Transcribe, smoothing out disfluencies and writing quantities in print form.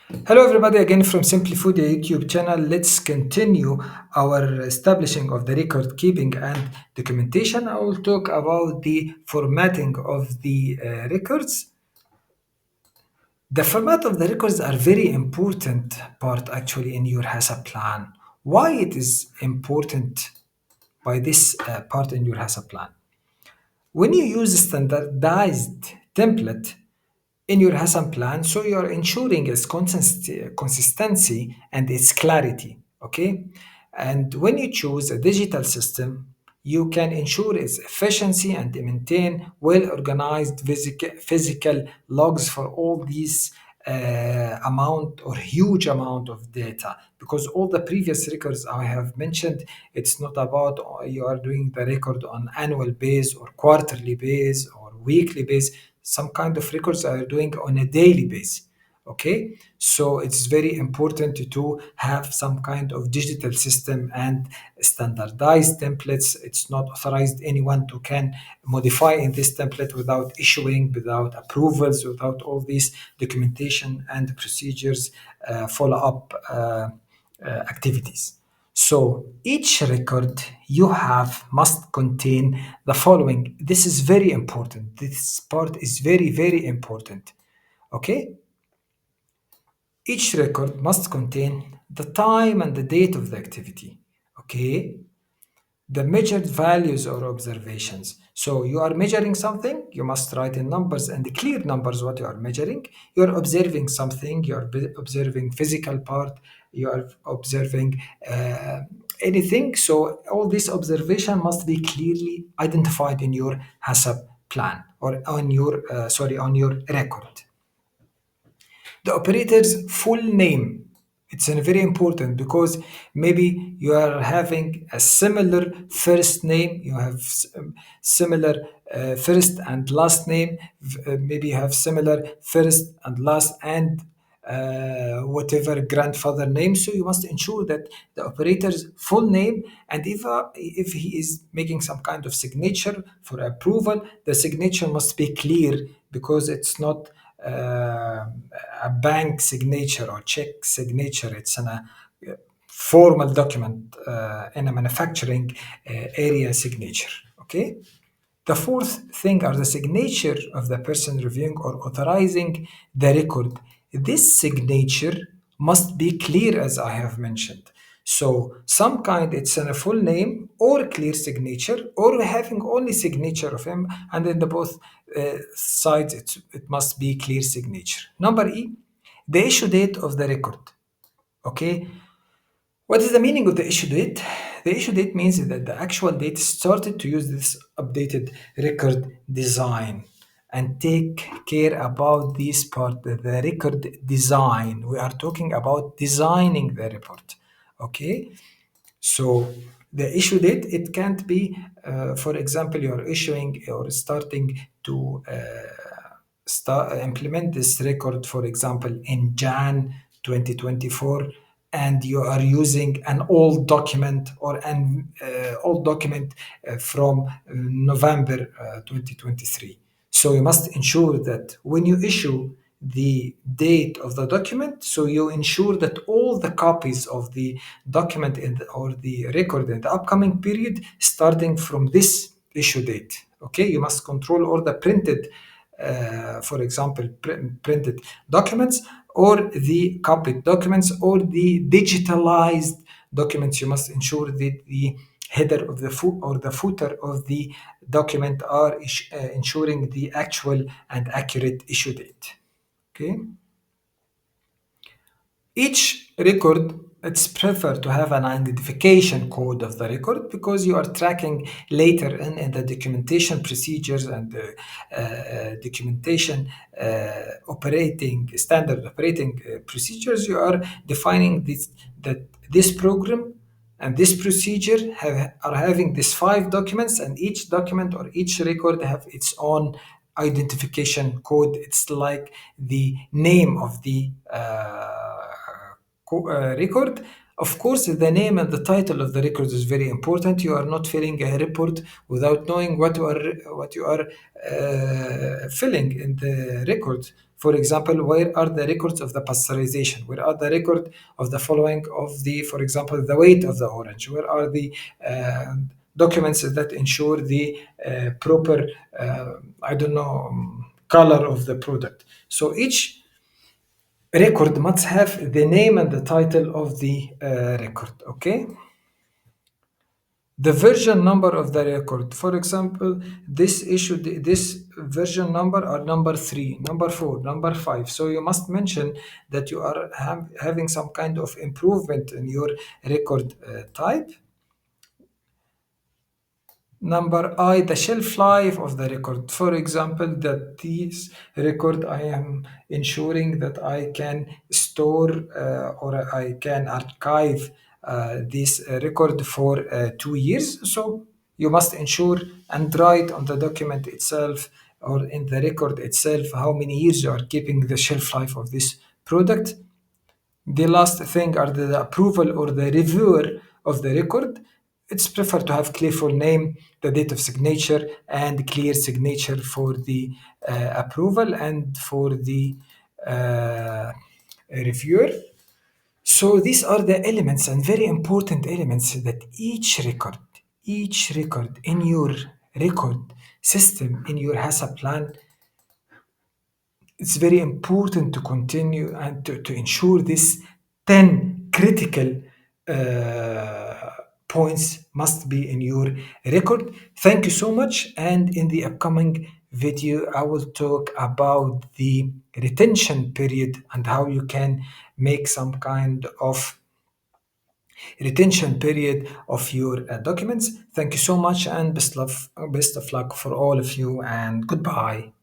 Hello, everybody, again from Simplyfoodea YouTube channel. Let's continue our establishing of the record keeping and documentation. I will talk about the formatting of the records. The format of the records are very important part actually in your HACCP plan. Why it is important by this part in your HACCP plan? When you use a standardized template in your Hassan plan, so you are ensuring its consistency and its clarity. Okay, and when you choose a digital system, you can ensure its efficiency and maintain well organized physical logs for all these amount or huge amount of data, because all the previous records I have mentioned, it's not about you are doing the record on annual base or quarterly base or weekly base. Some kind of records are doing on a daily base. Okay, so it's very important to have some kind of digital system and standardized templates. It's not authorized anyone to can modify in this template without issuing, without approvals, without all these documentation and procedures, follow-up activities. So each record you have must contain the following. This is very important. This part is very, very important. Okay? Each record must contain the time and the date of the activity. Okay? The measured values or observations. So you are measuring something, you must write in numbers and clear numbers what you are measuring. You are observing something, you are observing physical part, you are observing anything. So all this observation must be clearly identified in your HACCP plan or on your on your record. The operator's full name. It's very important because maybe you are having a similar first name, you have similar first and last name, maybe you have similar first and last and whatever grandfather name. So you must ensure that the operator's full name, and if he is making some kind of signature for approval, the signature must be clear, because it's not a bank signature or check signature. It's a formal document in a manufacturing area signature. Okay. The fourth thing are the signature of the person reviewing or authorizing the record. This signature must be clear, as I have mentioned. So some kind it's in a full name or clear signature, or having only signature of him, and in the both sides it must be clear signature. Number E, the issue date of the record. Okay, what is the meaning of the issue date? The issue date means that the actual date started to use this updated record design, and take care about this part, the record design. We are talking about designing the report. Okay, so the issue date, it can't be, for example, you're issuing or starting to implement this record, for example, in Jan 2024, and you are using an old document or an old document from November 2023. So you must ensure that when you issue the date of the document, so you ensure that all the copies of the document or the record in the upcoming period starting from this issue date. Okay, you must control all the printed, for example, printed documents, or the copied documents, or the digitalized documents. You must ensure that the header of the foot or the footer of the document are ensuring the actual and accurate issue date. Okay. Each record, it's preferred to have an identification code of the record, because you are tracking later in the documentation procedures and the documentation operating standard operating procedures. You are defining this, that this program and this procedure are having these 5 documents, and each document or each record have its own identification code. It's like the name of the record. Of course, the name and the title of the record is very important. You are not filling a report without knowing what you are filling in the record. For example, where are the records of the pasteurization? Where are the record of the following of the, for example, the weight of the orange? Where are the documents that ensure the proper, I don't know, color of the product? So each record must have the name and the title of the record. Okay, the version number of the record. For example, this issue, this version number are number 3, number 4, number 5. So you must mention that you are having some kind of improvement in your record type. Number I, the shelf life of the record. For example, that this record I am ensuring that I can store or I can archive this record for 2 years. So you must ensure and write on the document itself or in the record itself how many years you are keeping the shelf life of this product. The last thing are the approval or the reviewer of the record. It's preferred to have clear full name, the date of signature, and clear signature for the approval and for the reviewer. So these are the elements and very important elements that each record in your record system, in your HACCP plan, it's very important to continue and to ensure this 10 critical points must be in your record. Thank you so much. And in the upcoming video, I will talk about the retention period and how you can make some kind of retention period of your documents. Thank you so much and best of luck for all of you and goodbye.